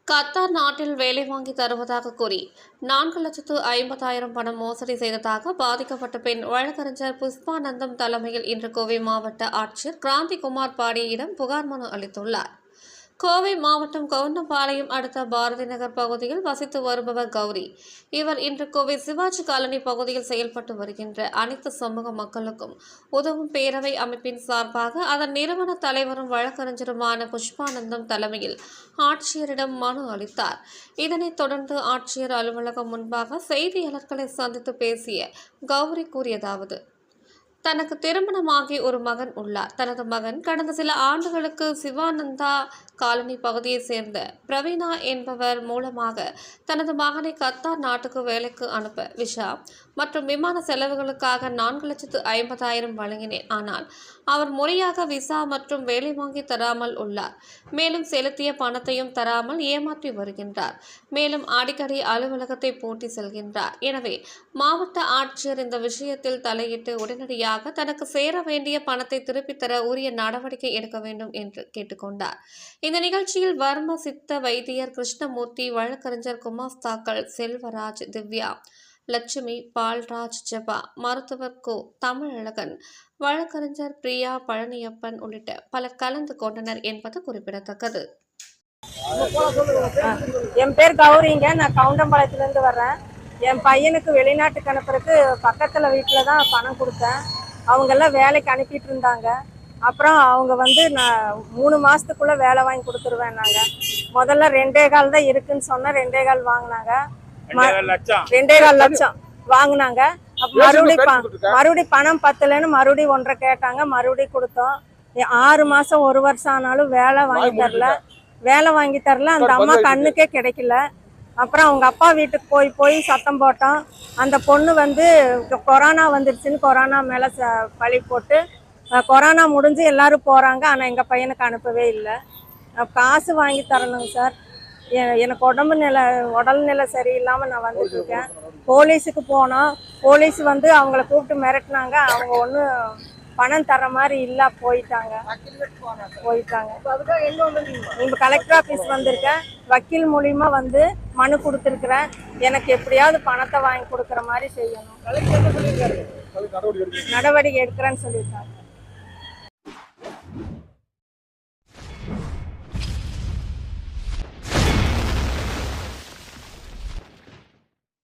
Qatar நாட்டில் வேலை வாங்கி தருவதாக கூறி 4,50,000 பணம் மோசடி செய்ததாக பாதிக்கப்பட்ட பெண் வழக்கறிஞர் புஷ்பானந்தம் தலைமையில் இன்று கோவை மாவட்ட ஆட்சியர் கிராந்திகுமார் பாடியிடம் புகார் மனு அளித்துள்ளார். கோவை மாவட்டம் கவுண்டம்பாளையம் அடுத்த பாரதி நகர் பகுதியில் வசித்து வருபவர் கௌரி. இவர் இன்று கோவை சிவாஜி காலனி பகுதியில் செயல்பட்டு வருகின்ற அனைத்து சமூக மக்களுக்கும் உதவும் பேரவை அமைப்பின் சார்பாக அதன் நிறுவன தலைவரும் வழக்கறிஞருமான புஷ்பானந்தம் தலைமையில் ஆட்சியரிடம் மனு அளித்தார். இதனைத் தொடர்ந்து ஆட்சியர் அலுவலகம் முன்பாக செய்தியாளர்களை சந்தித்து பேசிய கௌரி கூறியதாவது: தனக்கு திருமணமாகி ஒரு மகன் உள்ளார். தனது மகன் கடந்த சில ஆண்டுகளுக்கு சிவானந்தா காலனி பகுதியைச் சேர்ந்த பிரவீனா என்பவர் மூலமாக தனது மகனை கத்தார் நாட்டுக்கு வேலைக்கு அனுப்ப விசா மற்றும் விமான செலவுகளுக்காக 4,50,000 வழங்கினேன். ஆனால் அவர் முறையாக விசா மற்றும் வேலை வாங்கி தராமல் உள்ளார். மேலும் செலுத்திய பணத்தையும் தராமல் ஏமாற்றி வருகின்றார். மேலும் அடிக்கடி அலுவலகத்தை பூட்டி செல்கின்றார். எனவே மாவட்ட ஆட்சியர் இந்த விஷயத்தில் தலையிட்டு உடனடியாக தனக்கு சேர வேண்டிய பணத்தை திருப்பித் தர உரிய நடவடிக்கை எடுக்க வேண்டும் என்று கேட்டுக்கொண்டார். இந்த நிகழ்ச்சியில் வர்ம சித்த வைத்தியர் கிருஷ்ணமூர்த்தி, வழக்கறிஞர் குமாஸ்தாக்கள் செல்வராஜ், திவ்யா, லட்சுமி, பால்ராஜ், ஜெபா, மருத்துவர் கோ தமிழழகன், வழக்கறிஞர் பிரியா, பழனியப்பன் உள்ளிட்ட பலர் கலந்து கொண்டனர் என்பது குறிப்பிடத்தக்கது. என் பேர் கௌரிங்க. நான் கவுண்டம்பாளையத்திலிருந்து வர்றேன். என் பையனுக்கு வெளிநாட்டுக்கு அனுப்புறதுக்கு பக்கத்தில் வீட்டில் தான் பணம் கொடுத்தேன். அவங்கெல்லாம் வேலைக்கு அனுப்பிட்டு இருந்தாங்க. அப்புறம் அவங்க நான் 3 மாதத்துக்குள்ளே வேலை வாங்கி கொடுத்துருவேன். நாங்கள் முதல்ல 2,15 தான் இருக்குன்னு சொன்னால் 2,15 வாங்கினாங்க. 2,15 லட்சம் வாங்கினாங்க. மறுபடியும் பணம் பத்தலைன்னு மறுபடியும் 1.5 கேட்டாங்க. மறுபடியும் கொடுத்தோம். 6 மாதம் 1 வருஷம் ஆனாலும் வேலை வாங்கி தரல. அந்த அம்மா கண்ணுக்கே கிடைக்கல. அப்புறம் அவங்க அப்பா வீட்டுக்கு போய் சத்தம் போட்டோம். அந்த பொண்ணு கொரோனா வந்துருச்சுன்னு கொரோனா மேலே பழி போட்டு கொரோனா முடிஞ்சு எல்லாரும் போகிறாங்க. ஆனால் எங்கள் பையனுக்கு அனுப்பவே இல்லை. காசு வாங்கி தரணுங்க சார். எனக்கு உடல்நிலை சரியில்லாமல் நான் வந்துட்டு இருக்கேன். போலீஸுக்கு போனோம். போலீஸ் அவங்கள கூப்பிட்டு மிரட்டினாங்க. அவங்க ஒன்றும் பணம் தர மாதிரி இல்லை. போயிட்டாங்க. இப்போ கலெக்டர் ஆஃபீஸ் வந்திருக்கேன். வக்கீல் மூலியமா மனு கொடுத்துருக்குறேன். எனக்கு எப்படியாவது பணத்தை வாங்கி கொடுக்குற மாதிரி செய்யணும். நடவடிக்கை எடுக்கிறேன்னு சொல்லியிருக்காங்க.